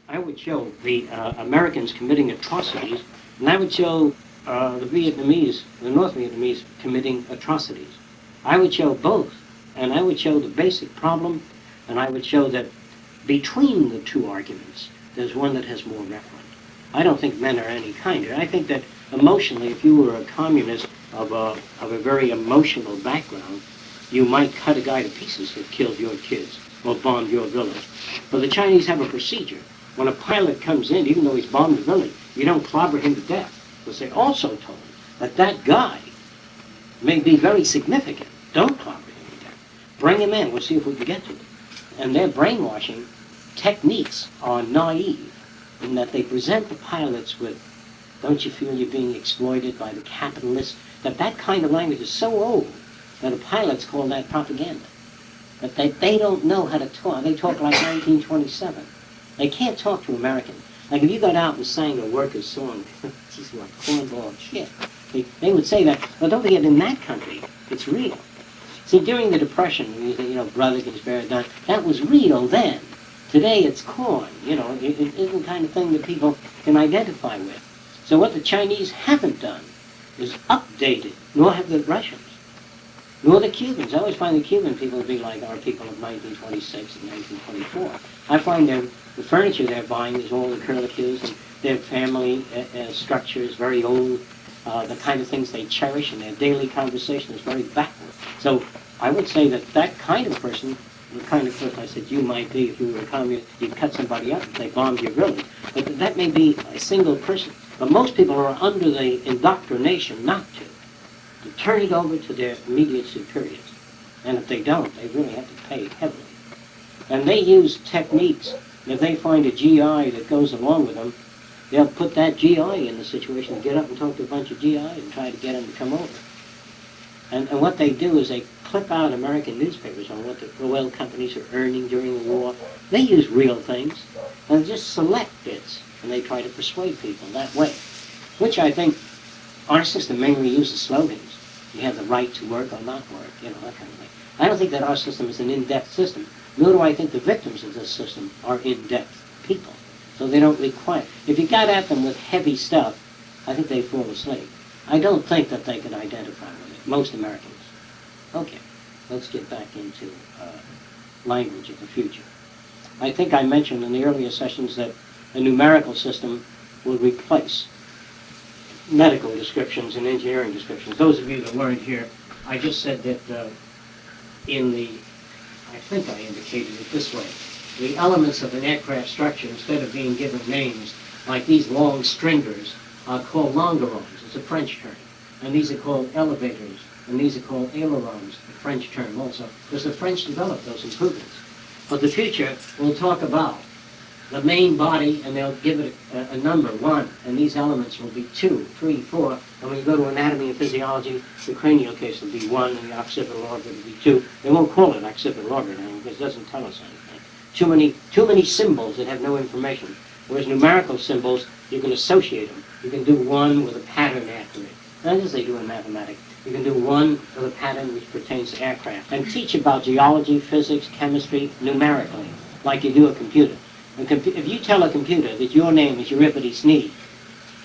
I would show the Americans committing atrocities, and I would show the North Vietnamese committing atrocities. I would show both, and I would show the basic problem, and I would show that between the two arguments, there's one that has more merit. I don't think men are any kinder. I think that emotionally, if you were a communist of a very emotional background, you might cut a guy to pieces who killed your kids or bombed your village. But the Chinese have a procedure. When a pilot comes in, even though he's bombed the village, you don't clobber him to death. Because they also told him that that guy may be very significant. Don't clobber him to death. Bring him in. We'll see if we can get to it. And their brainwashing techniques are naive in that they present the pilots with, don't you feel you're being exploited by the capitalists? That kind of language is so old that the pilots call that propaganda. But they don't know how to talk. They talk like 1927. They can't talk to Americans. Like if you got out and sang a workers' song, geez, what cornball shit. They would say that. But don't forget, in that country, it's real. See, during the Depression, you think, brother can spare a dime, that was real then. Today it's corn. It isn't the kind of thing that people can identify with. So what the Chinese haven't done is updated, nor have the Russians, nor the Cubans. I always find the Cuban people to be like our people of 1926 and 1924. I find the furniture they're buying is all the curlicues, and their family structure is very old. The kind of things they cherish in their daily conversation is very backward. So I would say that kind of person, the kind of person I said you might be if you were a communist, you'd cut somebody up if they bombed your village. But that may be a single person. But most people are under the indoctrination not to turn it over to their immediate superiors. And if they don't, they really have to pay heavily. And they use techniques. If they find a GI that goes along with them, they'll put that GI in the situation to get up and talk to a bunch of GI and try to get them to come over. And what they do is they clip out American newspapers on what the oil companies are earning during the war. They use real things, and just select bits, and they try to persuade people that way, which I think our system mainly uses slogans. You have the right to work or not work, that kind of thing. I don't think that our system is an in-depth system, nor do I think the victims of this system are in-depth people. So they don't require. If you got at them with heavy stuff, I think they fall asleep. I don't think that they can identify with it, most Americans. Okay, let's get back into language of the future. I think I mentioned in the earlier sessions that a numerical system will replace medical descriptions and engineering descriptions. Those of you that weren't here, I just said that I think I indicated it this way. The elements of an aircraft structure, instead of being given names like these long stringers, are called longerons. It's a French term. And these are called elevators, and these are called ailerons, a French term also, because the French developed those improvements. But the future will talk about the main body, and they'll give it a number, 1, and these elements will be 2, 3, 4, and when you go to anatomy and physiology, the cranial case will be 1, and the occipital orbit will be 2. They won't call it occipital orbit now, because it doesn't tell us anything. Too many symbols that have no information. Whereas numerical symbols, you can associate them. You can do 1 with a pattern after it. Not as they do in mathematics. You can do 1 with a pattern which pertains to aircraft. And teach about geology, physics, chemistry, numerically, like you do a computer. If you tell a computer that your name is Euripides Sneed,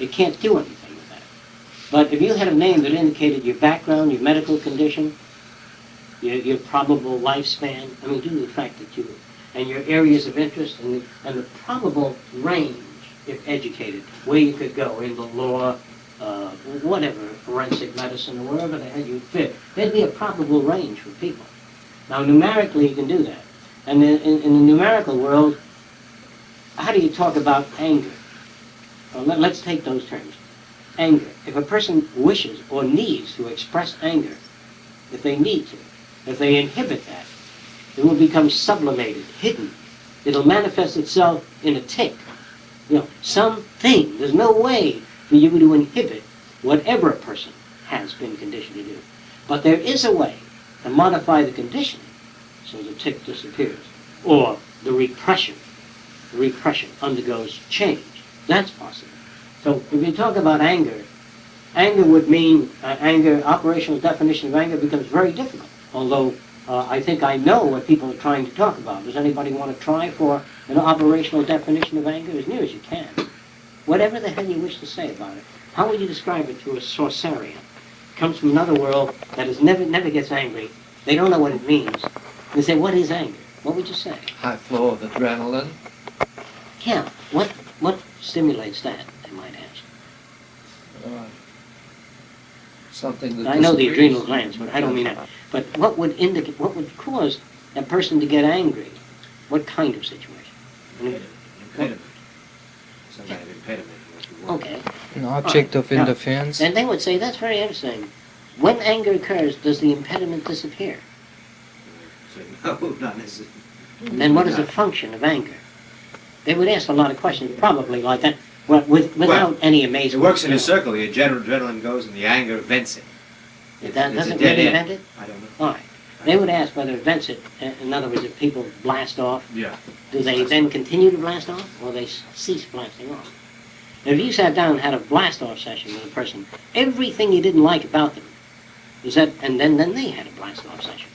it can't do anything with that. But if you had a name that indicated your background, your medical condition, your probable lifespan, due to the fact that you, and your areas of interest, and the probable range, if educated, where you could go in the law, whatever, forensic medicine, or wherever the hell you fit, there'd be a probable range for people. Now, numerically, you can do that. And in the numerical world, how do you talk about anger? Well, let's take those terms. Anger. If a person wishes or needs to express anger, if they need to, if they inhibit that, it will become sublimated, hidden. It'll manifest itself in a tick. Something. There's no way for you to inhibit whatever a person has been conditioned to do. But there is a way to modify the conditioning so the tick disappears. Or the repression undergoes change. That's possible. So if you talk about anger, anger would mean, operational definition of anger becomes very difficult. Although I think I know what people are trying to talk about. Does anybody want to try for an operational definition of anger? As near as you can. Whatever the hell you wish to say about it. How would you describe it to a sorcerian? Comes from another world that is never gets angry. They don't know what it means. They say, what is anger? What would you say? High flow of adrenaline. Yeah. What stimulates that, they might ask. Something that I know the disagrees. adrenal glands, but I don't mean that. But what would cause a person to get angry? What kind of situation? Impediment. Some kind of impediment. Okay. An object of Now, interference. And they would say, that's very interesting. When anger occurs, does the impediment disappear? So, no, not necessarily. Then what is the function of anger? They would ask a lot of questions, probably like that, without any It amazement. works in a circle. The adrenaline goes and the anger vents it. That It's a doesn't dead really end. invent it? I don't know. All right. They would ask whether it vents it. In other words, if people blast off, Yeah. do they then continue to blast off, or they cease blasting off? Now, if you sat down and had a blast-off session with a person, everything you didn't like about them, is that, and then they had a blast-off session.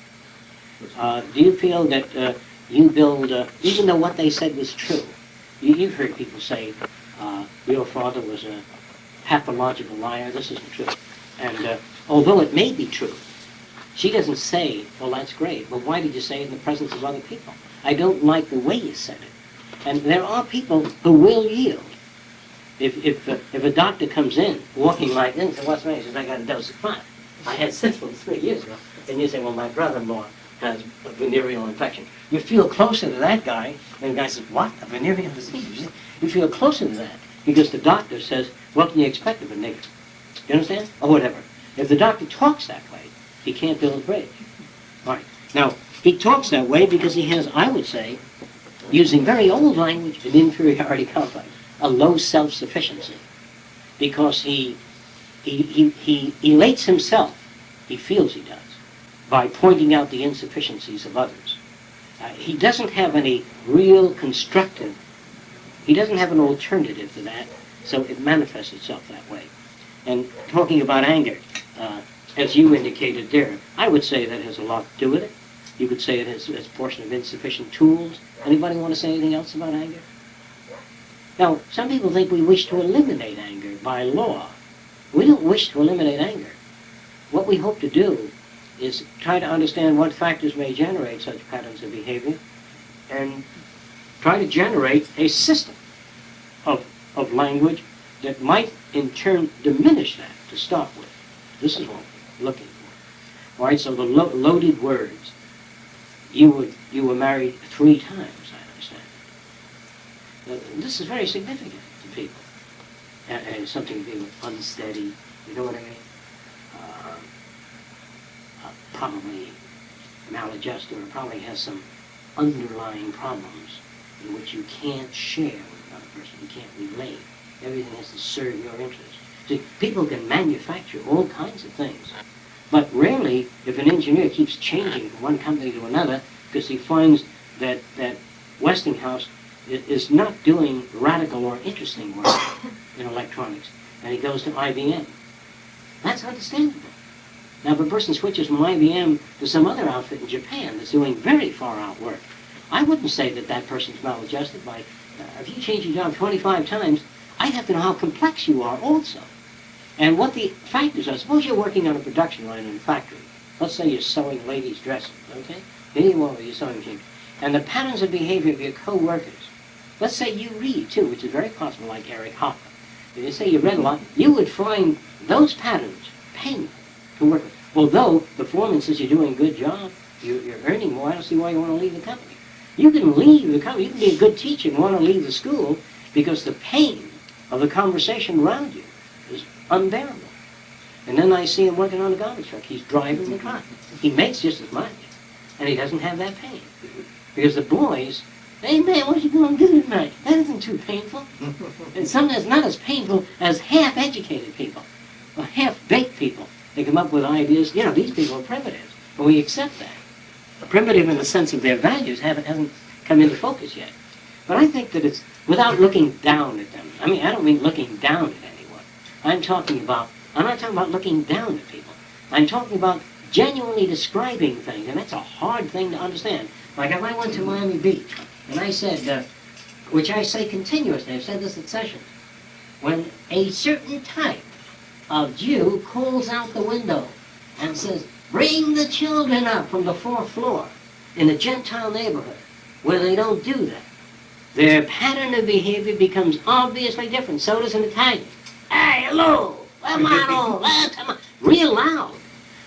Do you feel that you build, even though what they said was true, you've heard people say, your father was a pathological liar, this isn't true. And although it may be true, she doesn't say, well, that's great, but why did you say it in the presence of other people? I don't like the way you said it. And there are people who will yield. If a doctor comes in, walking like this, and says, what's wrong? He says, I got a dose of clot. I had syphilis 3 years ago. And you say, well, my brother-in-law has a venereal infection. You feel closer to that guy, and the guy says, what? A venereal disease? You feel closer to that, because the doctor says, what can you expect of a nigger? You understand? Or whatever. If the doctor talks that way, he can't build a bridge. All right. Now, he talks that way because he has, I would say, using very old language, an inferiority complex, a low self-sufficiency, because he elates himself, he feels he does, by pointing out the insufficiencies of others. He doesn't have any real constructive, he doesn't have an alternative to that, so it manifests itself that way. And talking about anger, as you indicated there, I would say that has a lot to do with it. You could say it has a portion of insufficient tools. Anybody want to say anything else about anger? Now, some people think we wish to eliminate anger by law. We don't wish to eliminate anger. What we hope to do is try to understand what factors may generate such patterns of behavior and try to generate a system of language that might in turn diminish that to start with. This is what we're looking for. All right, so the loaded words. You were married 3 times, I understand. This is very significant to people. And something to do with unsteady, you know what I mean? Probably maladjusted or probably has some underlying problems in which you can't share with another person. You can't relate. Everything has to serve your interests. See, people can manufacture all kinds of things. But rarely, if an engineer keeps changing from one company to another because he finds that Westinghouse is not doing radical or interesting work in electronics, and he goes to IBM. That's understandable. Now, if a person switches from IBM to some other outfit in Japan that's doing very far-out work, I wouldn't say that that person's maladjusted by, if you change your job 25 times, I'd have to know how complex you are also. And what the factors are. Suppose you're working on a production line in a factory. Let's say you're sewing ladies' dresses, okay? Here you are with your sewing machine. And the patterns of behavior of your co-workers. Let's say you read, too, which is very possible, like Eric Hopper. If you say you read a lot, you would find those patterns painful to work with. Although the foreman says you're doing a good job, you're earning more, I don't see why you want to leave the company. You can leave the company, you can be a good teacher and want to leave the school because the pain of the conversation around you is unbearable. And then I see him working on a garbage truck. He's driving the truck. He makes just as much, and he doesn't have that pain. Because the boys, hey man, what you going to do tonight? That isn't too painful. And sometimes not as painful as half-educated people, or half-baked people. They come up with ideas, you know, these people are primitives, but we accept that. Primitive in the sense of their values hasn't come into focus yet. But I think that it's, without looking down at them, I mean, I don't mean looking down at anyone. I'm not talking about looking down at people. I'm talking about genuinely describing things, and that's a hard thing to understand. Like if I went to Miami Beach, and I said, which I say continuously, I've said this at sessions, when a certain type of Jew calls out the window and says, bring the children up from the fourth floor in a Gentile neighborhood where they don't do that, their pattern of behavior becomes obviously different. So does an Italian. Hey, hello, hermano, real loud.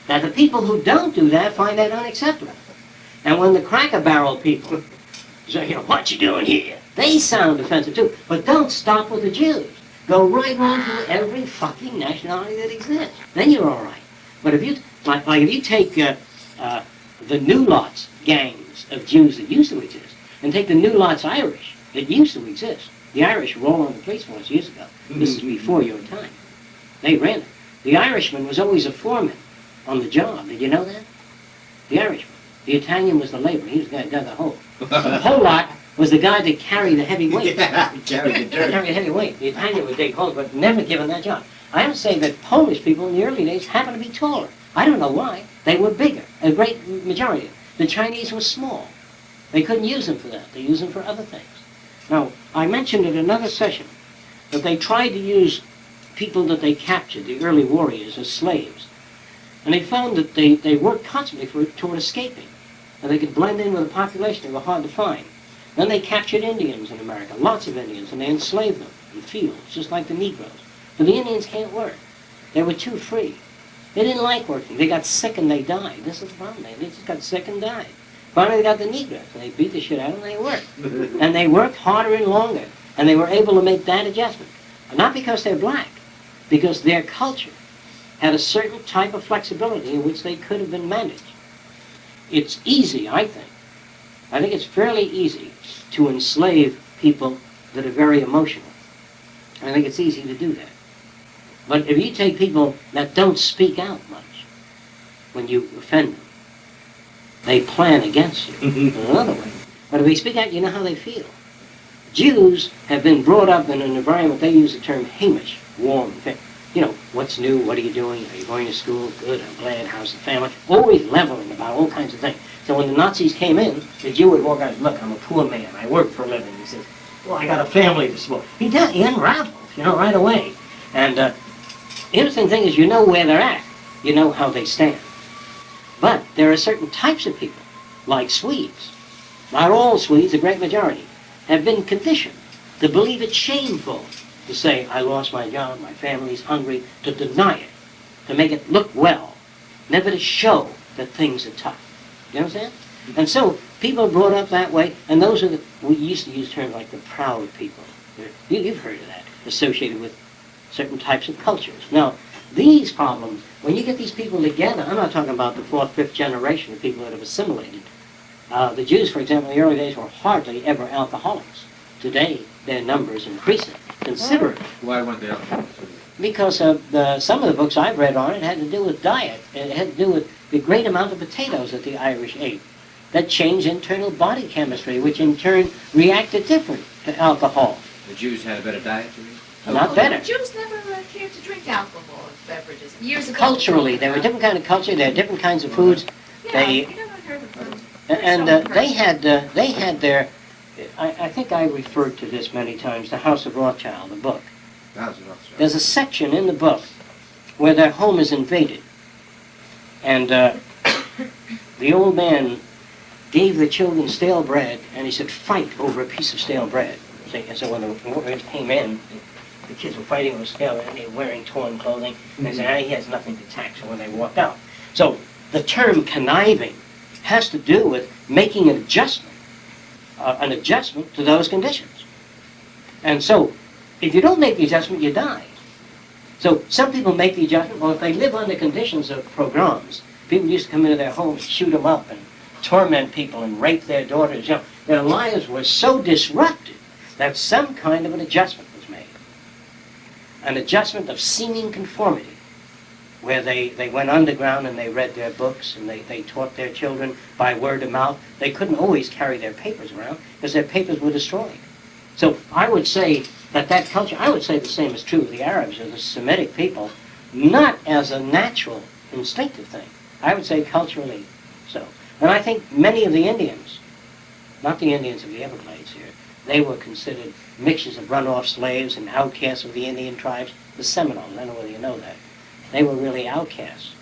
Now the people who don't do that find that unacceptable. And when the Cracker Barrel people say, what you doing here? They sound offensive too. But don't stop with the Jews. Go right on through every fucking nationality that exists. Then you're all right. But if you, like if you take the New Lots gangs of Jews that used to exist, and take the New Lots Irish that used to exist. The Irish were all on the police force years ago. This is before your time. They ran it. The Irishman was always a foreman on the job. Did you know that? The Irishman. The Italian was the laborer. He was the guy who dug the hole. The Polak was the guy that carried the heavy weight. Yeah, carry the dirt. Carry the heavy weight. The Italian would dig holes, but never given that job. I have to say that Polish people in the early days happened to be taller. I don't know why. They were bigger. A great majority. The Chinese were small. They couldn't use them for that. They used them for other things. Now, I mentioned in another session that they tried to use people that they captured, the early warriors, as slaves. And they found that they worked constantly toward escaping. And they could blend in with the population. They were hard to find. Then they captured Indians in America, lots of Indians, and they enslaved them in fields, just like the Negroes. But the Indians can't work. They were too free. They didn't like working. They got sick and they died. This is the problem. They just got sick and died. Finally, they got the Negroes. They beat the shit out of them, and they worked. And they worked harder and longer. And they were able to make that adjustment. And not because they're black, because their culture had a certain type of flexibility in which they could have been managed. It's easy, I think it's fairly easy to enslave people that are very emotional. I think it's easy to do that. But if you take people that don't speak out much when you offend them, they plan against you in another way. But if they speak out, you know how they feel. Jews have been brought up in an environment, they use the term Hamish, warm. What's new, what are you doing, are you going to school, good, I'm glad, how's the family? Always leveling about all kinds of things. So when the Nazis came in, the Jew would walk out, look, I'm a poor man, I work for a living. He says, well, I got a family to support. He unravels, right away. And the interesting thing is, you know where they're at. You know how they stand. But there are certain types of people, like Swedes. Not all Swedes, a great majority, have been conditioned to believe it's shameful to say, I lost my job, my family's hungry, to deny it, to make it look well, never to show that things are tough. You understand? And so people are brought up that way, and those are we used to use terms like the proud people. You've heard of that, associated with certain types of cultures. Now, these problems, when you get these people together, I'm not talking about the fourth, fifth generation of people that have assimilated. The Jews, for example, in the early days were hardly ever alcoholics. Today, their numbers increasing considerably. Why weren't they alcoholics? Because some of the books I've read on it had to do with diet. It had to do with the great amount of potatoes that the Irish ate. That changed internal body chemistry, which in turn reacted different to alcohol. The Jews had a better diet, you mean? Not better. The Jews never cared to drink alcohol beverages. Years ago. Culturally, there were different kind of culture. There are different kinds of foods. Yeah, They you never heard of them. and they had their. I think I referred to this many times. The House of Rothschild, the book. There's a section in the book where their home is invaded, and the old man gave the children stale bread, and he said, fight over a piece of stale bread. And so when the warriors came in, the kids were fighting over stale bread, and they were wearing torn clothing, and they said, he has nothing to tax when they walked out. So the term conniving has to do with making an adjustment to those conditions. And so, if you don't make the adjustment, you die. So some people make the adjustment, well, if they live under conditions of pogroms, people used to come into their homes, shoot them up, and torment people and rape their daughters. Their lives were so disrupted that some kind of an adjustment was made. An adjustment of seeming conformity, where they went underground and they read their books and they taught their children by word of mouth. They couldn't always carry their papers around because their papers were destroyed. So I would say that culture, I would say the same is true of the Arabs or the Semitic people, not as a natural, instinctive thing, I would say culturally so. And I think many of the Indians, not the Indians of the Everglades here, they were considered mixtures of runoff slaves and outcasts of the Indian tribes. The Seminoles, I don't know whether you know that. They were really outcasts.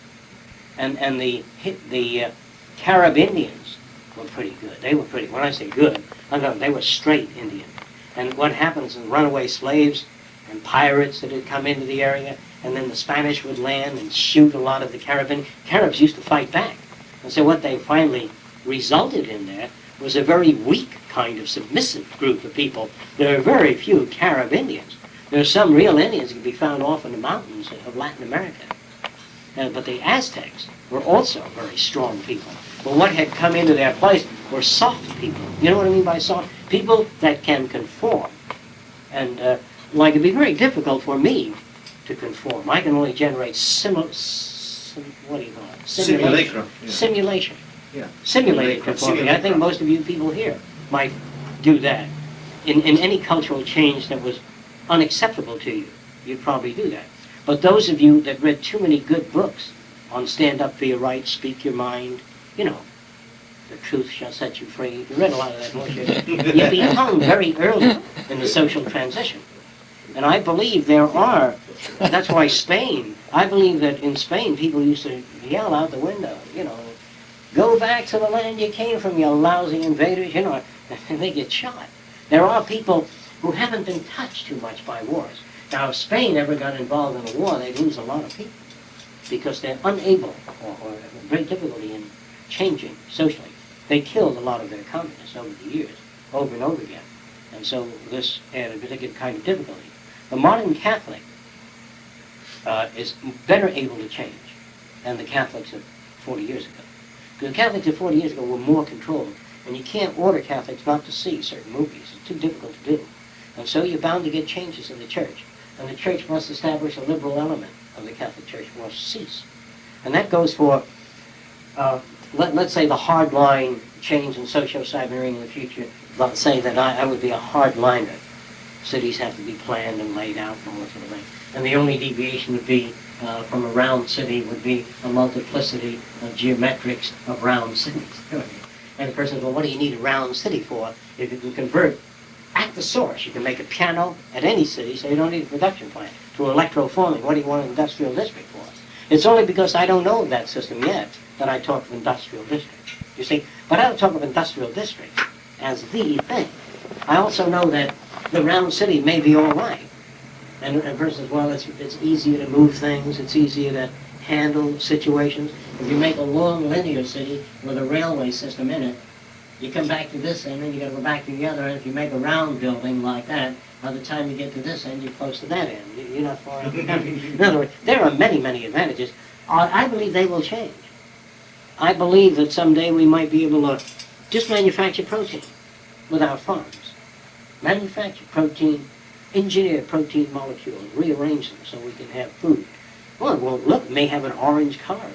And the Carib Indians were pretty good. They were pretty, when I say good, they were straight Indian. And what happens is runaway slaves and pirates that had come into the area, and then the Spanish would land and shoot a lot of the Caribbean. Caribs used to fight back. And so what they finally resulted in there was a very weak kind of submissive group of people. There are very few Carib Indians. There are some real Indians that can be found off in the mountains of Latin America. But the Aztecs were also very strong people. But what had come into their place were soft people. You know what I mean by soft? People that can conform. And like it'd be very difficult for me to conform. I can only generate simulation. Simulacrum. Yeah. Simulation. Yeah. Simulated conformity. I think most of you people here might do that. In any cultural change that was unacceptable to you, you'd probably do that. But those of you that read too many good books on stand up for your rights, speak your mind, you know, the truth shall set you free. You read a lot of that bullshit. You'd be hung very early in the social transition. And I believe there are, that's why Spain, I believe that in Spain people used to yell out the window, you know, go back to the land you came from, you lousy invaders, you know, and they get shot. There are people who haven't been touched too much by wars. Now, if Spain ever got involved in a war, they'd lose a lot of people because they're unable or have great difficulty in changing socially. They killed a lot of their communists over the years, over and over again. And so this added a particular kind of difficulty. The modern Catholic is better able to change than the Catholics of 40 years ago. Because the Catholics of 40 years ago were more controlled, and you can't order Catholics not to see certain movies. It's too difficult to do. And so you're bound to get changes in the church. And the church must establish a liberal element of the Catholic Church must cease. And that goes for, let's say, the hardline change in socio-Siberian in the future. Let's say that I would be a hardliner. Cities have to be planned and laid out and all that sort of thing. And the only deviation would be from a round city would be a multiplicity of geometrics of round cities. And the person says, well, what do you need a round city for if you can convert at the source? You can make a piano at any city, so you don't need a production plant. To electroforming, what do you want an industrial district for? It's only because I don't know that system yet that I talk of industrial districts. You see, but I don't talk of industrial districts as the thing. I also know that the round city may be all right. And a person says, well, it's easier to move things, it's easier to handle situations. If you make a long linear city with a railway system in it, you come back to this end, and you got to go back to the other end. If you make a round building like that, by the time you get to this end, you're close to that end. You're not far out of the country. In other words, there are many, many advantages. I believe they will change. I believe that someday we might be able to just manufacture protein with our farms. Manufacture protein, engineer protein molecules, rearrange them so we can have food. Well, look, it may have an orange color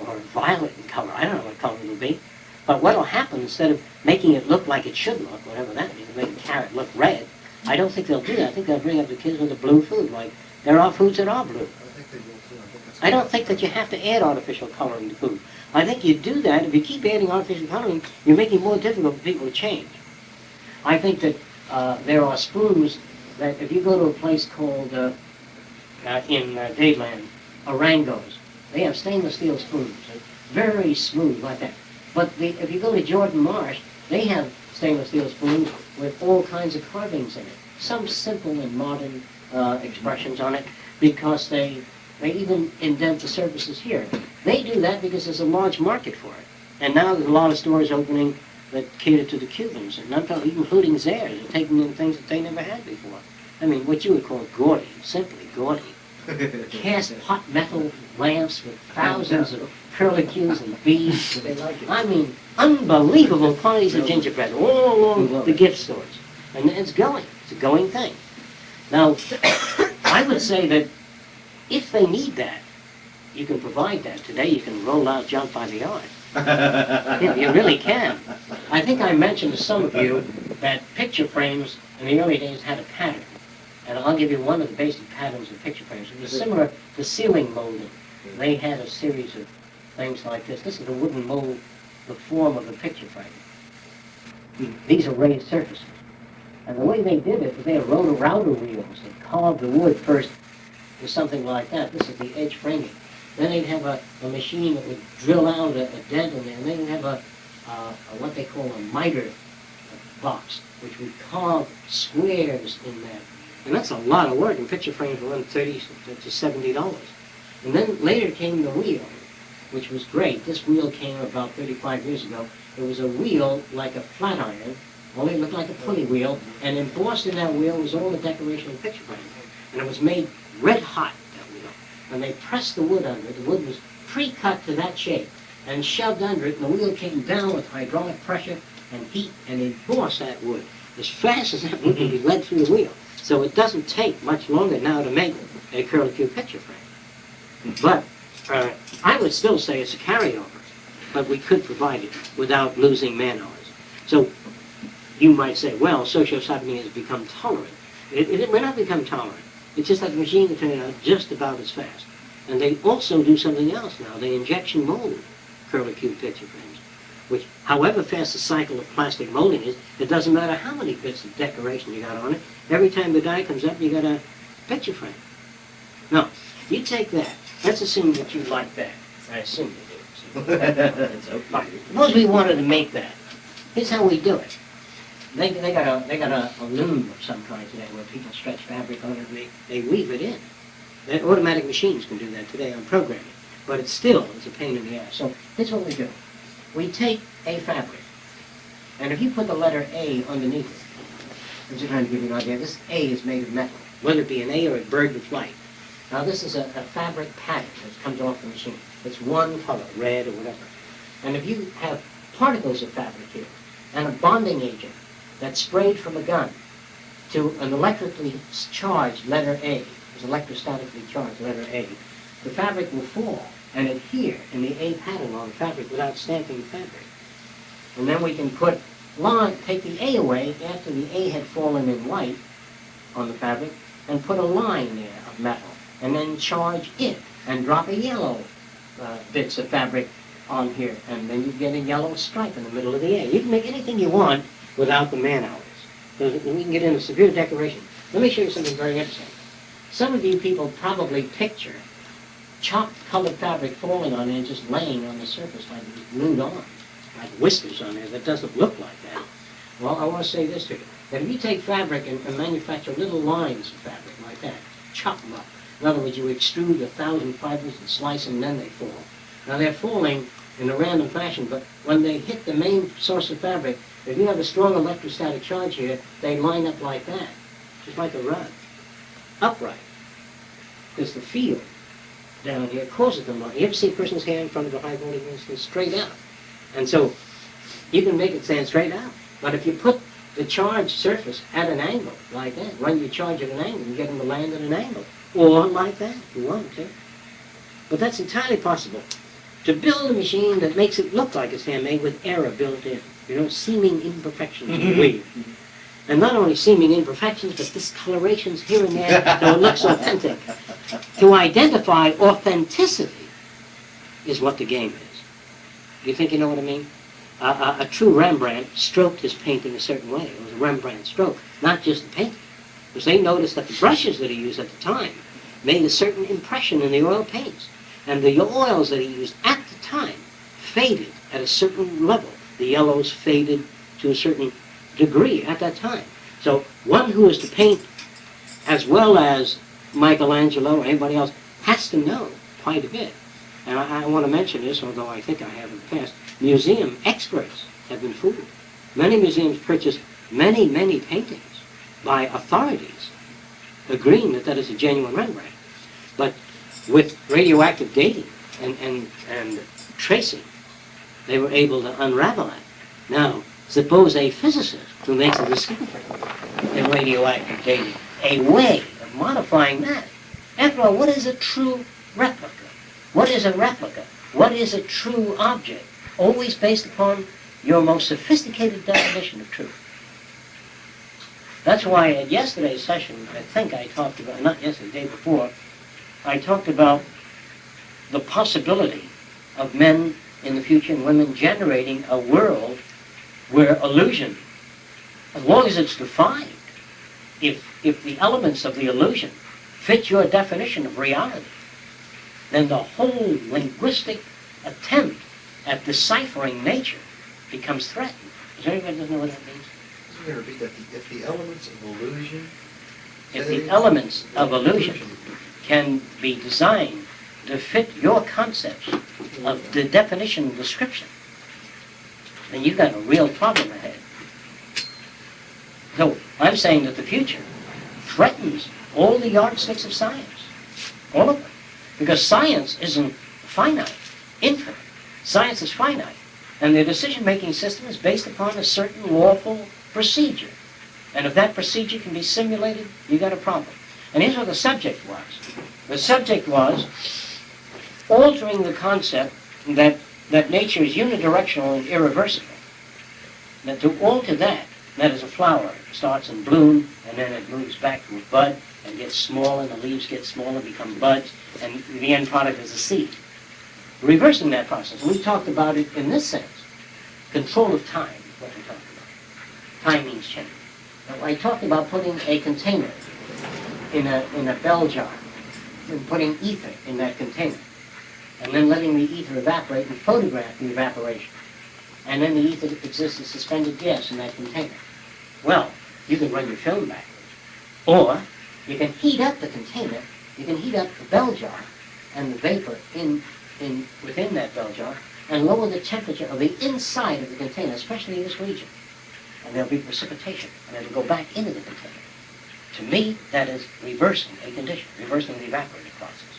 or a violet in color. I don't know what color it'll be. But what will happen, instead of making it look like it should look, whatever that means, make a carrot look red, I don't think they'll do that. I think they'll bring up the kids with a blue food. Like, there are foods that are blue. I don't think that you have to add artificial coloring to food. I think you do that. If you keep adding artificial coloring, you're making it more difficult for people to change. I think that there are spoons that, if you go to a place called, in Dadeland, Orangos, they have stainless steel spoons. They're very smooth like that. But if you go to Jordan Marsh, they have stainless steel spoons with all kinds of carvings in it. Some simple and modern expressions on it, because they even indent the surfaces here. They do that because there's a large market for it. And now there's a lot of stores opening that cater to the Cubans, and including theirs, are taking in things that they never had before. I mean, what you would call gaudy, simply gaudy. Cast hot metal lamps with thousands of curlicues and beads. I mean, unbelievable quantities of gingerbread all along the gift stores. And it's going. It's a going thing. Now, I would say that if they need that, you can provide that. Today you can roll out junk by the yard. You really can. I think I mentioned to some of you that picture frames in the early days had a pattern. And I'll give you one of the basic patterns of picture frames. It was similar to ceiling molding. They had a series of things like this. This is a wooden mold, the form of a picture frame. These are raised surfaces. And the way they did it was they had router wheels that carved the wood first with something like that. This is the edge framing. Then they'd have a machine that would drill out a dent in there, and then they'd have a what they call a miter box, which would carve squares in that. And that's a lot of work, and picture frames run $30 to $70. And then later came the wheel, which was great. This wheel came about 35 years ago. It was a wheel like a flat iron, only it looked like a pulley wheel, and embossed in that wheel was all the decoration of picture frames. And it was made red hot, that wheel. And they pressed the wood under it. The wood was pre-cut to that shape and shoved under it, and the wheel came down with hydraulic pressure and heat and embossed that wood as fast as that wood could be led through the wheel. So it doesn't take much longer now to make a curlicue picture frame. But I would still say it's a carryover, but we could provide it without losing man hours. So you might say, well, socio-sapping has become tolerant. We're not become tolerant. It's just that the machine can turn out just about as fast. And they also do something else now. They injection mold curlicue picture frames, which, however fast the cycle of plastic molding is, it doesn't matter how many bits of decoration you got on it. Every time the die comes up, you got a picture frame. Now, you take that. Let's assume that you like that. I assume you do. Suppose we wanted to make that. Here's how we do it. They got a loom of some kind today where people stretch fabric on it and they weave it in. The automatic machines can do that today on programming, but it's still a pain in the ass. So here's what we do. We take a fabric, and if you put the letter A underneath it, I'm just trying to give you an idea. This A is made of metal, whether it be an A or a bird of flight. Now this is a fabric pattern that comes off the machine. It's one color, red or whatever. And if you have particles of fabric here and a bonding agent that's sprayed from a gun to an electrically charged letter A, is electrostatically charged letter A, the fabric will fall and adhere in the A pattern on the fabric without stamping the fabric. And then we can take the A away after the A had fallen in white on the fabric and put a line there of metal and then charge it and drop a yellow bits of fabric on here, and then you get a yellow stripe in the middle of the A. You can make anything you want without the man hours. So we can get into severe decoration. Let me show you something very interesting. Some of you people probably picture chopped colored fabric falling on it and just laying on the surface like it was glued on, like whiskers on there. That doesn't look like that. Well, I want to say this to you. That if you take fabric and manufacture little lines of fabric like that, chop them up. In other words, you extrude 1,000 fibers and slice them, and then they fall. Now they're falling in a random fashion, but when they hit the main source of fabric, if you have a strong electrostatic charge here, they line up like that, just like a rod, upright. Because the field down here causes them. You ever see a person's hair in front of a high voltage instance straight out? And so you can make it stand straight out. But if you put the charged surface at an angle like that, run your charge at an angle, you get them to land at an angle. Or like that, if you want to. But that's entirely possible. To build a machine that makes it look like it's handmade with error built in. Seeming imperfections in the weave. And not only seeming imperfections, but discolorations here and there, so it looks authentic. To identify authenticity is what the game is. You think you know what I mean? A true Rembrandt stroked his paint in a certain way. It was a Rembrandt stroke, not just the paint. Because they noticed that the brushes that he used at the time made a certain impression in the oil paints. And the oils that he used at the time faded at a certain level. The yellows faded to a certain degree at that time. So one who is to paint as well as Michelangelo or anybody else has to know quite a bit. And I want to mention this, although I think I have in the past. Museum experts have been fooled. Many museums purchase many, many paintings by authorities agreeing that that is a genuine Rembrandt. But with radioactive dating and tracing, they were able to unravel it. Now, suppose a physicist who makes a discovery in radioactive dating, a way of modifying that. After all, what is a true replica? What is a replica? What is a true object? Always based upon your most sophisticated definition of truth. That's why at yesterday's session, I think I talked about, not yesterday, the day before, I talked about the possibility of men in the future and women generating a world where illusion, as long as it's defined, if the elements of the illusion fit your definition of reality, then the whole linguistic attempt at deciphering nature becomes threatened. Does anybody know what that means? Let me repeat that. If the elements of illusion... If the elements of illusion can be designed to fit your concepts of the definition and description, then you've got a real problem ahead. So I'm saying that the future threatens all the yardsticks of science, all of them, because science isn't finite, infinite. Science is finite, and the decision-making system is based upon a certain lawful procedure. And if that procedure can be simulated, you've got a problem. And here's what the subject was. The subject was altering the concept that nature is unidirectional and irreversible. That to alter that is a flower. It starts in bloom, and then it moves back to a bud, and gets smaller, and the leaves get smaller, become buds, and the end product is a seed. Reversing that process. We talked about it in this sense. Control of time is what we talked about. Time means change. Now, I talked about putting a container in a bell jar, and putting ether in that container, and then letting the ether evaporate and photograph the evaporation. And then the ether exists as suspended gas in that container. Well, you can run your film backwards. Or you can heat up the container, you can heat up the bell jar and the vapor within that bell jar, and lower the temperature of the inside of the container, especially in this region. And there'll be precipitation, and it'll go back into the container. To me, that is reversing a condition, reversing the evaporative process.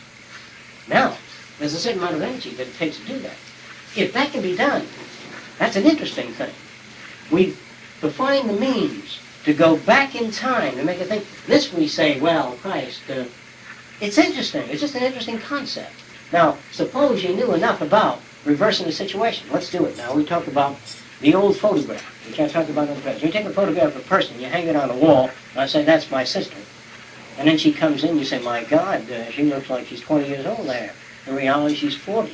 Now, there's a certain amount of energy that it takes to do that. If that can be done, that's an interesting thing. We've defined the means to go back in time to make it think. This we say, well, Christ, it's interesting. It's just an interesting concept. Now, suppose you knew enough about reversing the situation. Let's do it now. We talked about the old photograph, which I talked about in the past. You take a photograph of a person, you hang it on a wall, and I say, that's my sister. And then she comes in, you say, my God, she looks like she's 20 years old there. In reality, she's 40.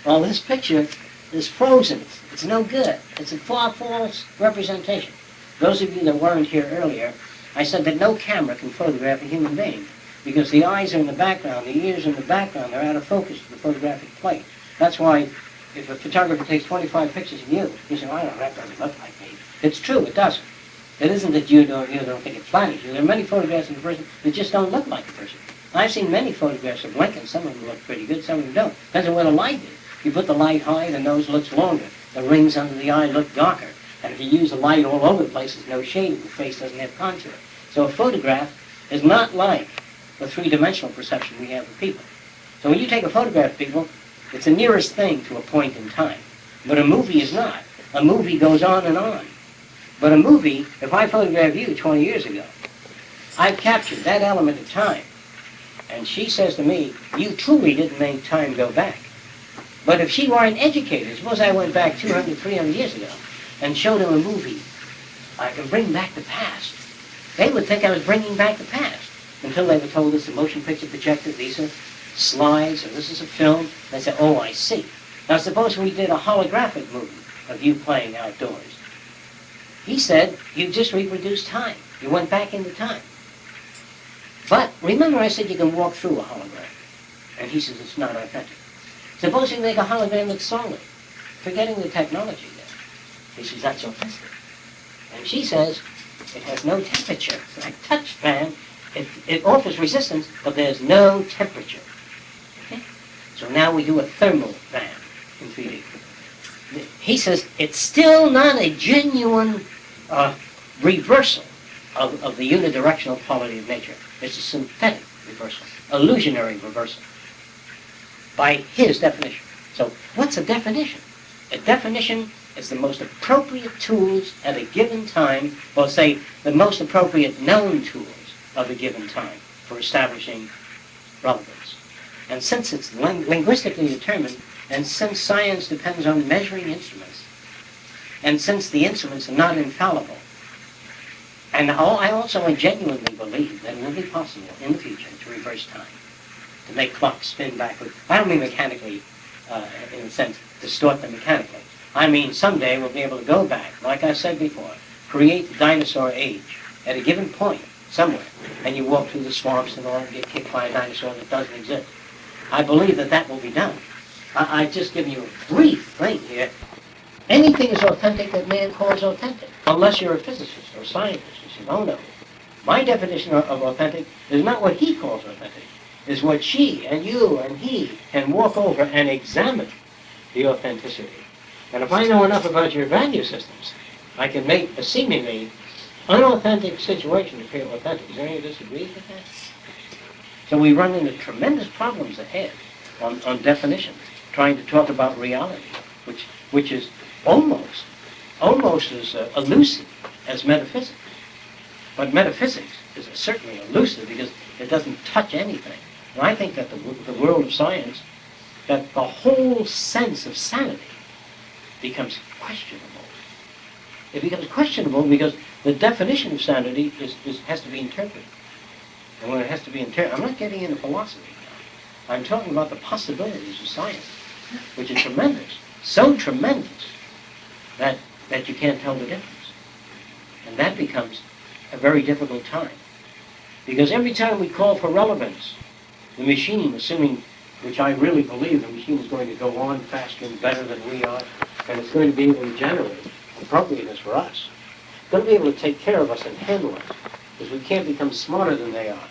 Well, this picture is frozen. It's no good. It's a false representation. Those of you that weren't here earlier, I said that no camera can photograph a human being because the eyes are in the background, the ears are in the background, they're out of focus to the photographic plate. That's why if a photographer takes 25 pictures of you, you say, well, that doesn't look like me. It's true, it doesn't. It isn't that you don't think it flatters you. There are many photographs of a person that just don't look like a person. I've seen many photographs of Lincoln. Some of them look pretty good, some of them don't. Depends on where the light is. If you put the light high, the nose looks longer. The rings under the eye look darker. And if you use the light all over the place, there's no shading. The face doesn't have contour. So a photograph is not like the three-dimensional perception we have of people. So when you take a photograph of people, it's the nearest thing to a point in time. But a movie is not. A movie goes on and on. But a movie, if I photograph you 20 years ago, I've captured that element of time. And she says to me, you truly didn't make time go back. But if she weren't educated, suppose I went back 200, 300 years ago and showed them a movie, I can bring back the past. They would think I was bringing back the past until they were told it's a motion picture projector, these are slides, or this is a film. They say, oh, I see. Now suppose we did a holographic movie of you playing outdoors. He said, you just reproduced time. You went back into time. But remember I said you can walk through a hologram. And he says it's not authentic. Suppose you make a hologram that's solid, forgetting the technology there. He says that's authentic. And she says it has no temperature. It's like touch fan. It offers resistance, but there's no temperature. Okay? So now we do a thermal fan in 3D. He says it's still not a genuine reversal of the unidirectional quality of nature. It's a synthetic reversal, illusionary reversal, by his definition. So what's a definition? A definition is the most appropriate tools at a given time, or say the most appropriate known tools of a given time for establishing relevance. And since it's linguistically determined, and since science depends on measuring instruments, and since the instruments are not infallible, and I also genuinely believe that it will be possible in the future to reverse time, to make clocks spin backward. I don't mean mechanically in a sense, distort them mechanically. I mean, someday we'll be able to go back, like I said before, create the dinosaur age at a given point somewhere, and you walk through the swamps and all and get kicked by a dinosaur that doesn't exist. I believe that that will be done. I've just given you a brief thing here. Anything is authentic that man calls authentic, unless you're a physicist or a scientist. You say, oh no. My definition of authentic is not what he calls authentic. Is what she and you and he can walk over and examine the authenticity. And if I know enough about your value systems, I can make a seemingly unauthentic situation appear authentic. Is there any disagreement with that? So we run into tremendous problems ahead on definition, trying to talk about reality, which is almost as elusive as metaphysics. But metaphysics is certainly elusive because it doesn't touch anything. And I think that the world of science, that the whole sense of sanity becomes questionable. It becomes questionable because the definition of sanity has to be interpreted. And when it has to be interpreted, I'm not getting into philosophy now. I'm talking about the possibilities of science, which are tremendous, so tremendous that you can't tell the difference. And that becomes a very difficult time. Because every time we call for relevance, the machine, assuming, which I really believe the machine is going to go on faster and better than we are, and it's going to be able to generate appropriateness for us. It's going to be able to take care of us and handle us, because we can't become smarter than they are.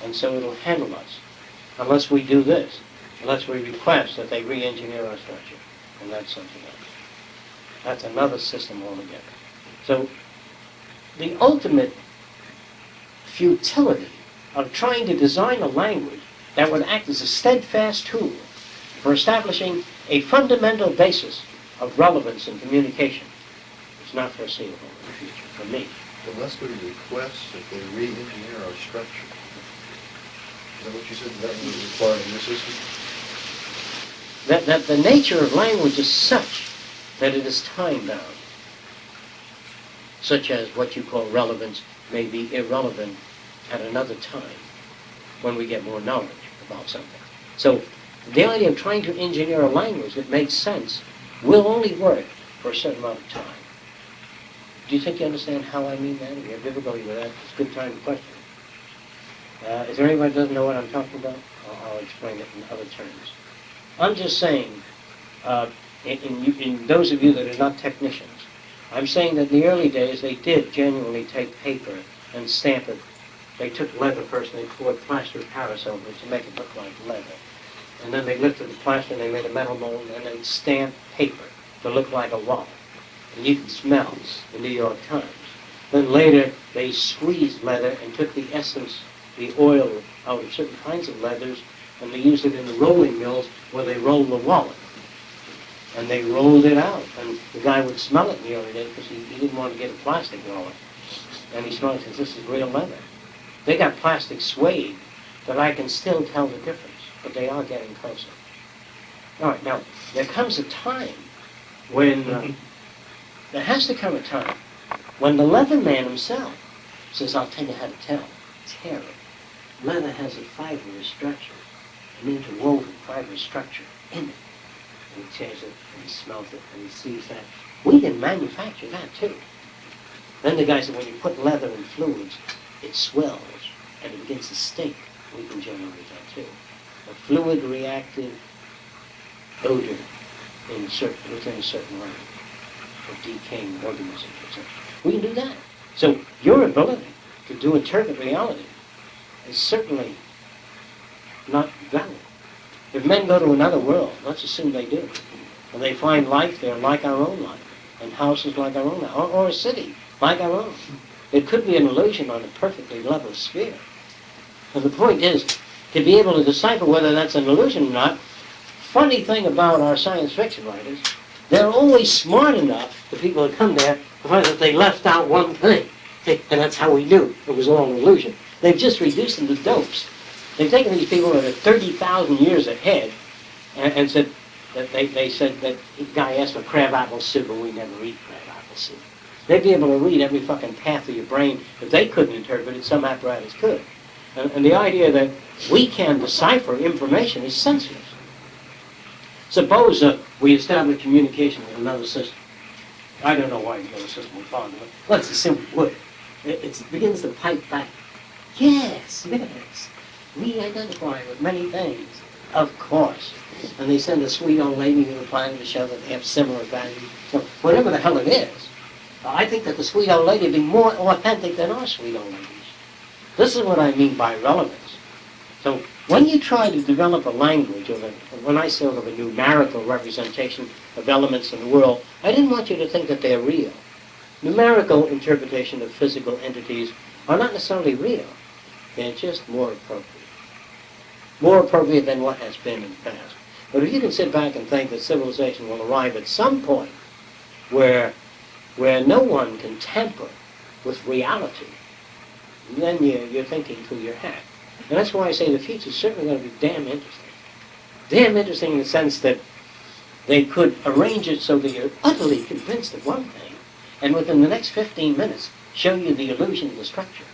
And so it'll handle us, unless we do this, unless we request that they re-engineer our structure. And that's something else. That's another system altogether. So the ultimate futility of trying to design a language that would act as a steadfast tool for establishing a fundamental basis of relevance in communication is not foreseeable in the future, for me. Unless we request that they re-engineer our structure. Is that what you said? That would require a new system? That the nature of language is such that it is time-bound, such as what you call relevance may be irrelevant at another time when we get more knowledge about something. So the idea of trying to engineer a language that makes sense will only work for a certain amount of time. Do you think you understand how I mean that? If you have difficulty with that, it's a good time to question it. Is there anybody who doesn't know what I'm talking about? I'll explain it in other terms. I'm just saying, in those of you that are not technicians, I'm saying that in the early days they did genuinely take paper and stamp it. They took leather first and they poured plaster of Paris over it to make it look like leather. And then they lifted the plaster and they made a metal mold and they stamped paper to look like a wallet. And you can smell the New York Times. Then later they squeezed leather and took the essence, the oil out of certain kinds of leathers, and they used it in the rolling mills where they rolled the wallet. And they rolled it out. And the guy would smell it in the early days because he didn't want to get a plastic wallet. And he smelled it and says, this is real leather. They got plastic suede that I can still tell the difference, but they are getting closer. All right, now, there comes a time when, there has to come a time when the leather man himself says, I'll tell you how to tell. Tear it. Leather has a fibrous structure, an interwoven fibrous structure in it. And he tears it, and he smells it, and he sees that. We can manufacture that, too. Then the guy said, when you put leather in fluids, it swells, and it begins to stink. We can generate that, too. A fluid reactive odor within a certain range of decaying organisms, etc. We can do that. So your ability to interpret reality is certainly not valid. If men go to another world, let's assume they do, and they find life there like our own life, and houses like our own life, or a city like our own, it could be an illusion on a perfectly level sphere. And the point is, to be able to decipher whether that's an illusion or not, funny thing about our science fiction writers, they're always smart enough, the people that come there, to find that they left out one thing. And that's how we knew it was all an illusion. They've just reduced them to dopes. They've taken these people that are 30,000 years ahead and said that they said that the guy asked for crabapple soup and we never eat crabapple soup. They'd be able to read every fucking path of your brain. If they couldn't interpret it, some apparatus could. And the idea that we can decipher information is senseless. Suppose we establish communication with another system. I don't know why another system would bother, but let's assume it would. It begins to pipe back. Yes, yes. We identify with many things. Of course. And they send a sweet old lady to the planet to show that they have similar values. So whatever the hell it is, I think that the sweet old lady would be more authentic than our sweet old ladies. This is what I mean by relevance. So when you try to develop a language, or when I say of a numerical representation of elements in the world, I didn't want you to think that they're real. Numerical interpretation of physical entities are not necessarily real. They're just more appropriate. More appropriate than what has been in the past. But if you can sit back and think that civilization will arrive at some point where no one can tamper with reality, then you're thinking through your hat. And that's why I say the future's certainly going to be damn interesting. Damn interesting in the sense that they could arrange it so that you're utterly convinced of one thing, and within the next 15 minutes show you the illusion of the structure.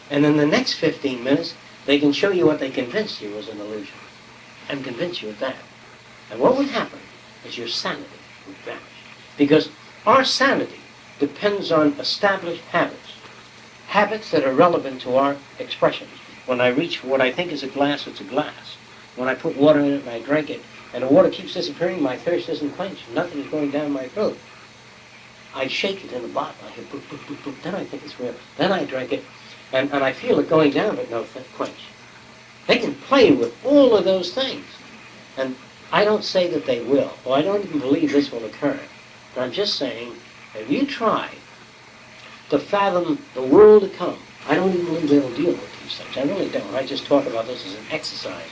And in the next 15 minutes, they can show you what they convinced you was an illusion, and convince you of that. And what would happen is your sanity would vanish. Because our sanity depends on established habits. Habits that are relevant to our expressions. When I reach for what I think is a glass, it's a glass. When I put water in it and I drink it, and the water keeps disappearing, my thirst isn't quenched. Nothing is going down my throat. I shake it in the bottle. I hear boop, boop, boop, boop. Then I think it's real. Then I drink it, and I feel it going down, but no quench. They can play with all of those things. And I don't say that they will, or I don't even believe this will occur. But I'm just saying, if you try to fathom the world to come, I don't even believe they'll deal with these things. I really don't. I just talk about this as an exercise,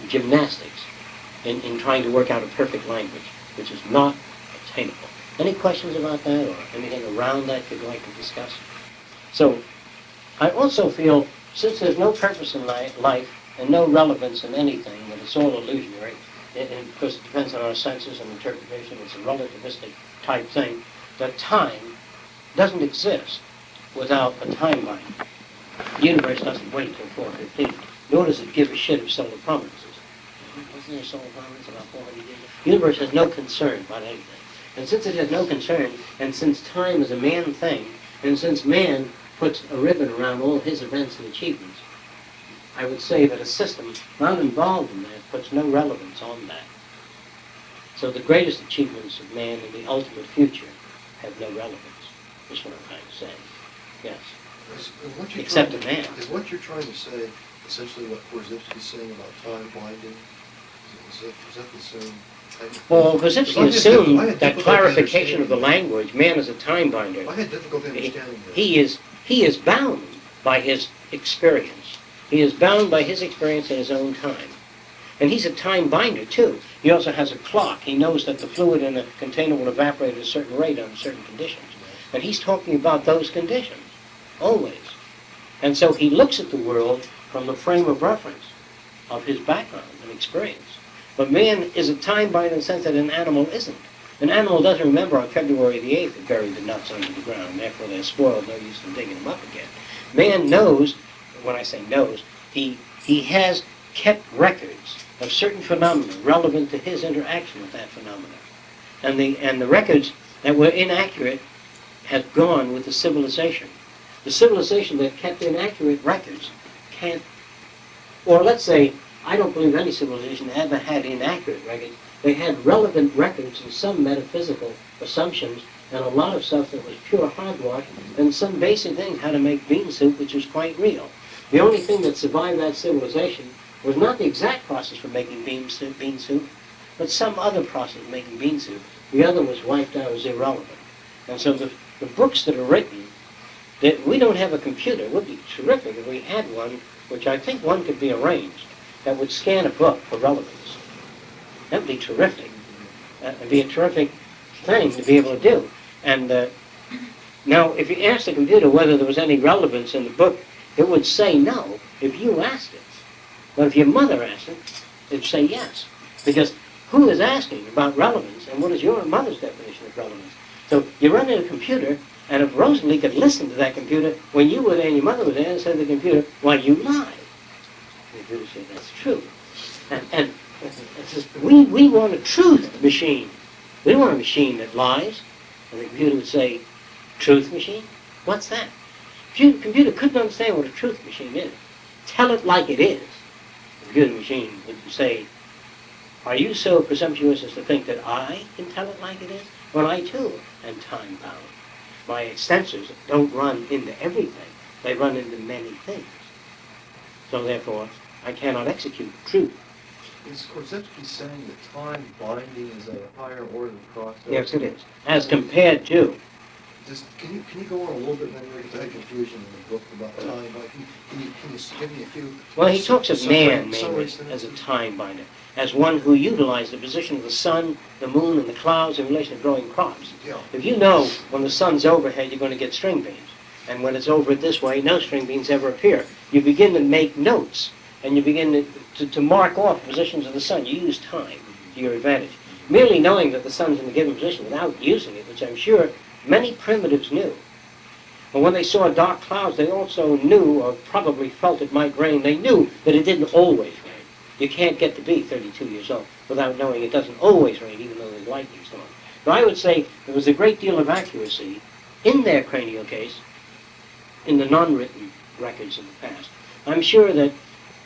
gymnastics, in trying to work out a perfect language, which is not attainable. Any questions about that, or anything around that you'd like to discuss? So, I also feel, since there's no purpose in life and no relevance in anything, that it's all illusionary, and because it depends on our senses and interpretation, it's a relativistic type thing, that time doesn't exist without a time line. The universe doesn't wait until 4:15, nor does it give a shit of solar prominences. Wasn't there solar prominence about 400 years ago? The universe has no concern about anything. And since it has no concern, and since time is a man thing, and since man puts a ribbon around all his events and achievements, I would say that a system not involved in that puts no relevance on that. So the greatest achievements of man in the ultimate future have no relevance. That's what I'm trying to say. Yes. Except a man. Is what you're trying to say essentially what Korzybski's saying about time blinding? Is that the same type of... Well, Korzybski assumed that clarification of the language, man is a time binder. I had difficulty understanding this. He is bound by his experience. He is bound by his experience in his own time. And he's a time binder, too. He also has a clock. He knows that the fluid in a container will evaporate at a certain rate under certain conditions. And he's talking about those conditions, always. And so he looks at the world from the frame of reference of his background and experience. But man is a time binder in the sense that an animal isn't. An animal doesn't remember on February the 8th it buried the nuts under the ground, and therefore they're spoiled, no use in digging them up again. Man knows, when I say knows, he has kept records of certain phenomena relevant to his interaction with that phenomena. And the records that were inaccurate have gone with the civilization. The civilization that kept inaccurate records can't, or let's say, I don't believe any civilization ever had inaccurate records. They had relevant records and some metaphysical assumptions and a lot of stuff that was pure hogwash, and some basic things, how to make bean soup, which was quite real. The only thing that survived that civilization was not the exact process for making bean soup, but some other process of making bean soup. The other was wiped out as irrelevant. And so the books that are written, that we don't have a computer. It would be terrific if we had one, which I think one could be arranged, that would scan a book for relevance. That would be terrific. That would be a terrific thing to be able to do. And now, if you asked the computer whether there was any relevance in the book, it would say no if you asked it. But if your mother asked it, it'd say yes. Because who is asking about relevance, and what is your mother's definition of relevance? So you run in a computer, and if Rosalie could listen to that computer when you were there and your mother was there and said to the computer, "Why, you lied." The computer said, "That's true." And It says, we want a truth machine. We don't want a machine that lies. And the computer would say, truth machine? What's that? The computer couldn't understand what a truth machine is. Tell it like it is. The computer machine would say, are you so presumptuous as to think that I can tell it like it is? Well, I too am time-bound. My extensors don't run into everything. They run into many things. So therefore, I cannot execute truth. Is Korzybski saying that time binding is a higher order process? Yes, it is. As compared to. Can you go on a little bit, maybe, because I had confusion in the book about time, but can you give me a few? Well, he talks of man mainly summaries as a time binder, as one who utilized the position of the sun, the moon, and the clouds in relation to growing crops. Yeah. If you know when the sun's overhead, you're going to get string beans. And when it's over this way, no string beans ever appear. You begin to make notes, and you begin to mark off positions of the sun. You use time to your advantage. Merely knowing that the sun's in a given position without using it, which I'm sure many primitives knew. But when they saw dark clouds, they also knew, or probably felt it might rain. They knew that it didn't always rain. You can't get to be 32 years old without knowing it doesn't always rain, even though there's lightning storms. So I would say there was a great deal of accuracy in their cranial case, in the non-written records of the past. I'm sure that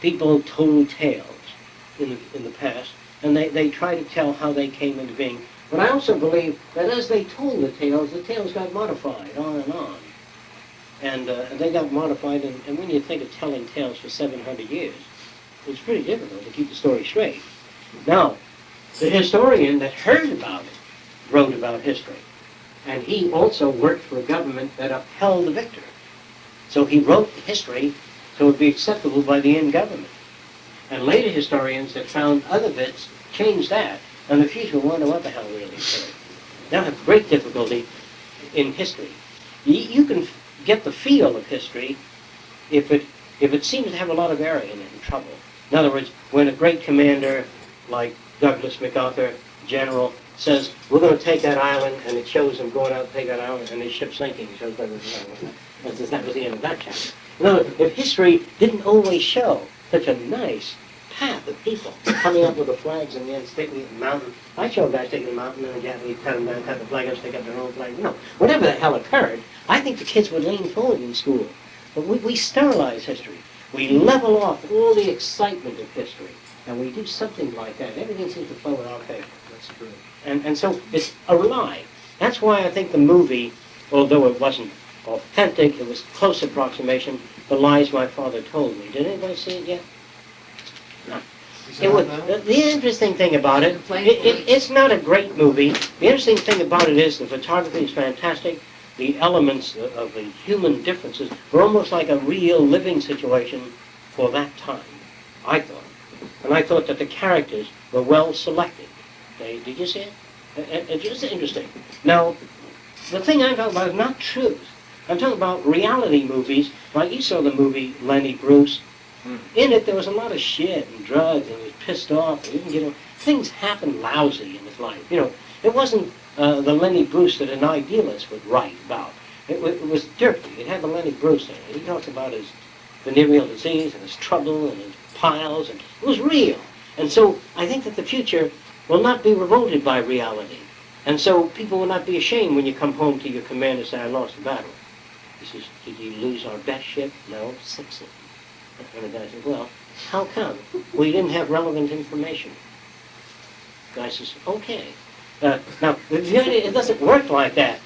people told tales in the past, and they try to tell how they came into being. But I also believe that as they told the tales got modified on and on. And they got modified, and when you think of telling tales for 700 years, it's pretty difficult to keep the story straight. Now, the historian that heard about it wrote about history. And he also worked for a government that upheld the victor. So he wrote the history so it would be acceptable by the end government. And later historians that found other bits changed that, and the future will wonder what the hell really occurred. Now I have great difficulty in history. You can get the feel of history if it seems to have a lot of error in it and trouble. In other words, when a great commander like Douglas MacArthur, general, says, we're going to take that island, and it shows them going out to take that island, and his ship sinking. It shows Douglas MacArthur. That was the end of that chapter. In other words, if history didn't always show such a nice path of people coming up with the flags and then sticking it in the mountain. I showed guys taking the mountain and then we cut them down, cut the flag up, stick up their own flag. Whatever the hell occurred, I think the kids would lean forward in school. But we sterilize history. We level off all the excitement of history. And we do something like that. Everything seems to flow in our favor. That's true. And so it's a lie. That's why I think the movie, although it wasn't authentic, it was close approximation, The Lies My Father Told Me. Did anybody see it yet? No. The interesting thing about it's not a great movie. The interesting thing about it is the photography is fantastic. The elements of the human differences were almost like a real living situation for that time, I thought. And I thought that the characters were well selected. Did you see it? It's just interesting. Now, the thing I'm talking about is not truth. I'm talking about reality movies, like you saw the movie Lenny Bruce. In it, there was a lot of shit and drugs, and he was pissed off. And, things happened lousy in his life. It wasn't the Lenny Bruce that an idealist would write about. It was dirty. It had the Lenny Bruce in it. He talked about his venereal disease and his trouble and his piles, and it was real. And so I think that the future will not be revolted by reality. And so people will not be ashamed when you come home to your commander and say, I lost the battle. He says, did you lose our best ship? No, 6 of them. And the guy says, well, how come? Well, you didn't have relevant information. The guy says, okay. Now, it doesn't work like that.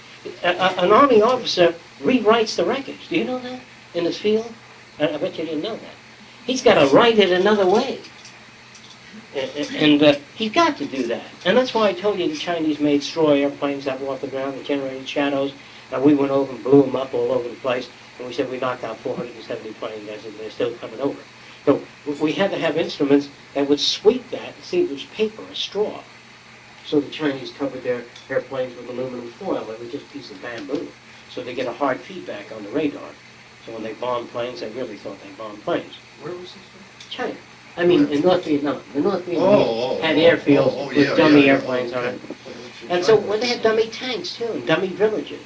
An Army officer rewrites the records. Do you know that in his field? I bet you didn't know that. He's got to write it another way. And he's got to do that. And that's why I told you the Chinese made straw airplanes that were off the ground that generated shadows. And we went over and blew them up all over the place. And we said we knocked out 470 planes. I said they're still coming over. So we had to have instruments that would sweep that and see if it was paper or straw. So the Chinese covered their airplanes with aluminum foil. It was just a piece of bamboo. So they get a hard feedback on the radar. So when they bombed planes, they really thought they bombed planes. Where was this from? China. I mean, in North Vietnam. The North Vietnamese had airfields with dummy airplanes on it. And so they had dummy tanks, too, and dummy villages.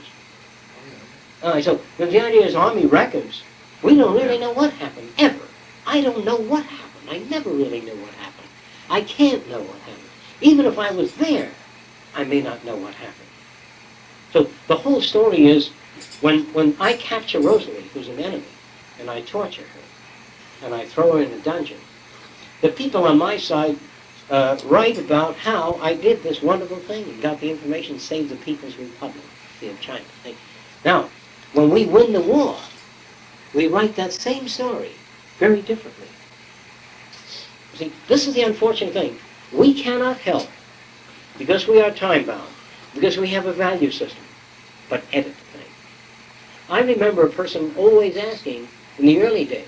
All right, so the idea is Army records. We don't really know what happened, ever. I don't know what happened. I never really knew what happened. I can't know what happened. Even if I was there, I may not know what happened. So the whole story is, when I capture Rosalie, who's an enemy, and I torture her, and I throw her in a dungeon, the people on my side write about how I did this wonderful thing and got the information, saved the People's Republic of China. Now, when we win the war, we write that same story very differently. See, this is the unfortunate thing. We cannot help, because we are time-bound, because we have a value system, but edit the thing. I remember a person always asking, in the early days,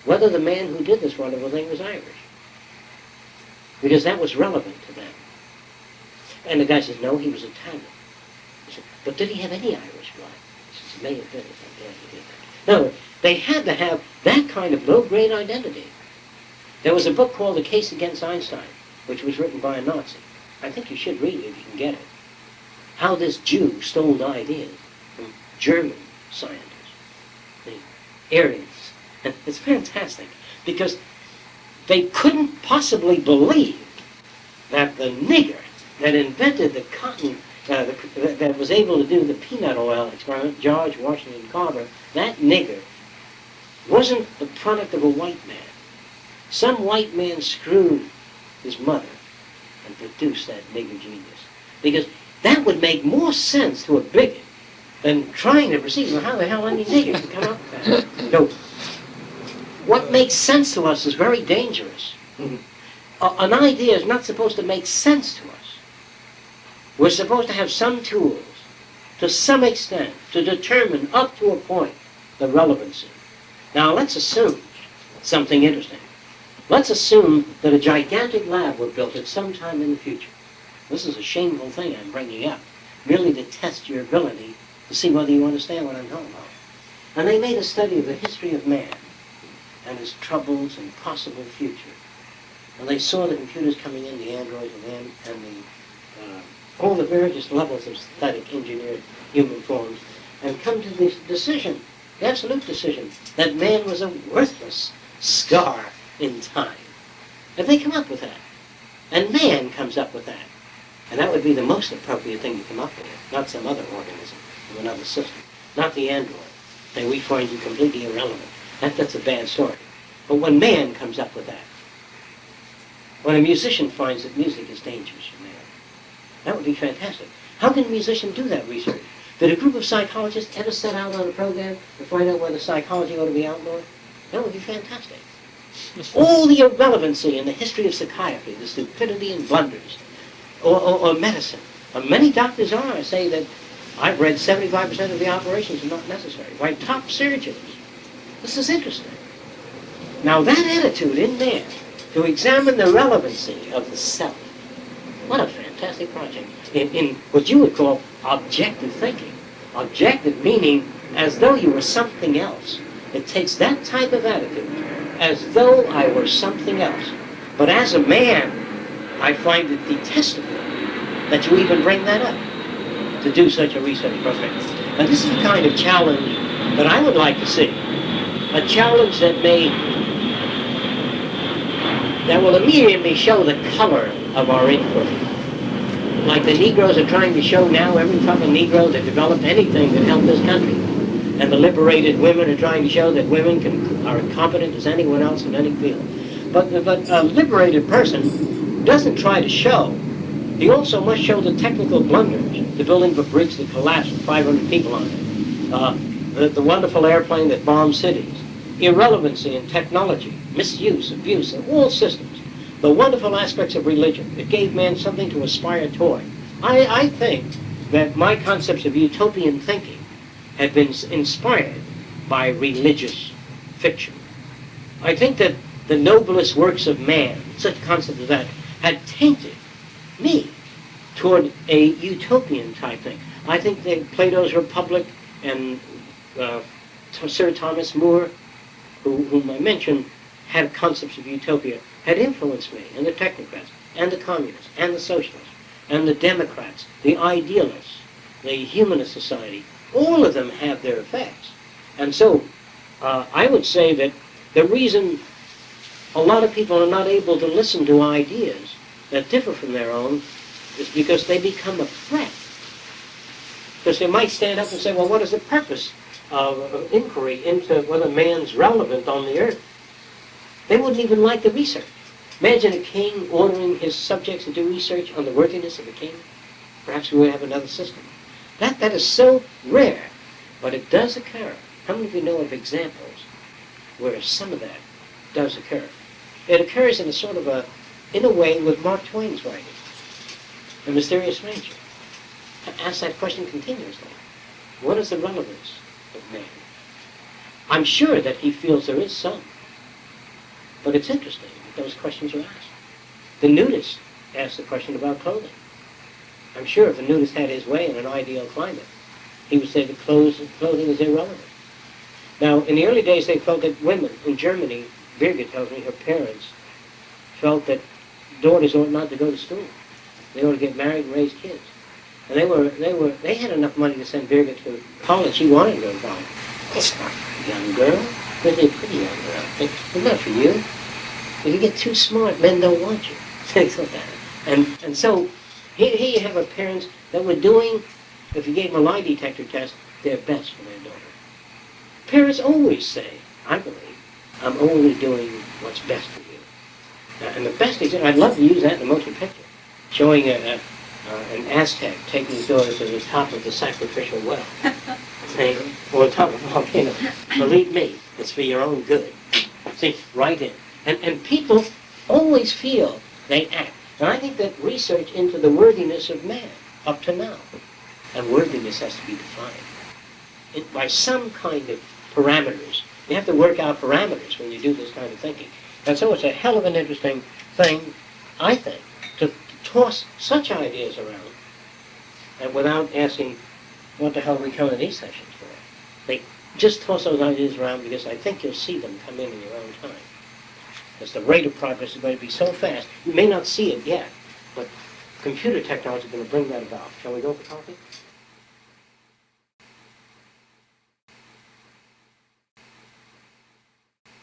whether the man who did this wonderful thing was Irish, because that was relevant to them. And the guy says, no, he was Italian. I said, but did he have any Irish blood? He says, he may have been, if I'm glad he did that. No, they had to have that kind of low-grade identity. There was a book called The Case Against Einstein, which was written by a Nazi. I think you should read it if you can get it. How this Jew stole the ideas from German scientists, the Aryans. And it's fantastic, because they couldn't possibly believe that the nigger that invented the cotton, that was able to do the peanut oil experiment, George Washington Carver, that nigger wasn't the product of a white man. Some white man screwed his mother and produced that nigger genius. Because that would make more sense to a bigot than trying to perceive, well, how the hell any nigger can come up with that? No. What makes sense to us is very dangerous. An idea is not supposed to make sense to us. We're supposed to have some tools, to some extent, to determine up to a point the relevancy. Now let's assume something interesting. Let's assume that a gigantic lab were built at some time in the future. This is a shameful thing I'm bringing up, merely to test your ability to see whether you understand what I'm talking about. And they made a study of the history of man and his troubles and possible future. And they saw the computers coming in, the androids and all the various levels of synthetic engineered human forms, and come to the decision, the absolute decision, that man was a worthless scar in time. And they come up with that. And man comes up with that. And that would be the most appropriate thing to come up with, not some other organism from another system, not the android. And we find you completely irrelevant. That's a bad story. But when man comes up with that, when a musician finds that music is dangerous for man, that would be fantastic. How can a musician do that research? Did a group of psychologists ever set out on a program to find out whether psychology ought to be outlawed? That would be fantastic. All the irrelevancy in the history of psychiatry, the stupidity and blunders, or medicine. Many doctors say that I've read 75% of the operations are not necessary by top surgeons. This is interesting. Now that attitude in there, to examine the relevancy of the self, what a fantastic project. In what you would call objective thinking. Objective meaning as though you were something else. It takes that type of attitude, as though I were something else. But as a man, I find it detestable that you even bring that up, to do such a research program. And this is the kind of challenge that I would like to see. A challenge that will immediately show the color of our inquiry. Like the Negroes are trying to show now, every fucking Negro that developed anything that helped this country. And the liberated women are trying to show that women are competent as anyone else in any field. But a liberated person doesn't try to show. He also must show the technical blunders, the building of a bridge that collapsed with 500 people on it, the wonderful airplane that bombed cities, irrelevancy in technology, misuse, abuse in all systems, the wonderful aspects of religion that gave man something to aspire toward. I think that my concepts of utopian thinking had been inspired by religious fiction. I think that the noblest works of man, such concepts as that, had tainted me toward a utopian type thing. I think that Plato's Republic and Sir Thomas More, whom I mentioned, had concepts of utopia, had influenced me, and the technocrats, and the communists, and the socialists, and the Democrats, the idealists, the humanist society. All of them have their effects. And so I would say that the reason a lot of people are not able to listen to ideas that differ from their own is because they become a threat. Because they might stand up and say, well, what is the purpose of inquiry into whether man's relevant on the earth? They wouldn't even like the research. Imagine a king ordering his subjects to do research on the worthiness of a king. Perhaps we would have another system. That is so rare, but it does occur. How many of you know of examples where some of that does occur? It occurs in in a way with Mark Twain's writing, The Mysterious Stranger. I ask that question continuously. What is the relevance of man? I'm sure that he feels there is some, but it's interesting that those questions are asked. The nudist asked the question about clothing. I'm sure if the nudist had his way in an ideal climate, he would say that clothing is irrelevant. Now, in the early days, they felt that women in Germany, Birgit tells me, her parents felt that daughters ought not to go to school. They ought to get married and raise kids. And they had enough money to send Birgit to college. She wanted to go to college. It's not for a young girl. It's a pretty young girl. It's not for you. If you get too smart, men don't want you. Things like that. And so here you have a parents that were doing, if you gave them a lie detector test, their best for their daughter. Parents always say, I believe, I'm only doing what's best for you. And the best example, I'd love to use that in a motion picture, showing an Aztec taking his daughter to the top of the sacrificial well, saying, or the top of a volcano, believe me, it's for your own good. See, right in. And people always feel they act. And I think that research into the worthiness of man up to now, and worthiness has to be defined by some kind of parameters. You have to work out parameters when you do this kind of thinking. And so it's a hell of an interesting thing, I think, to toss such ideas around and without asking, what the hell are we coming to these sessions for? They just toss those ideas around because I think you'll see them come in your own time. Because the rate of progress is going to be so fast, you may not see it yet, but computer technology is going to bring that about. Shall we go for coffee?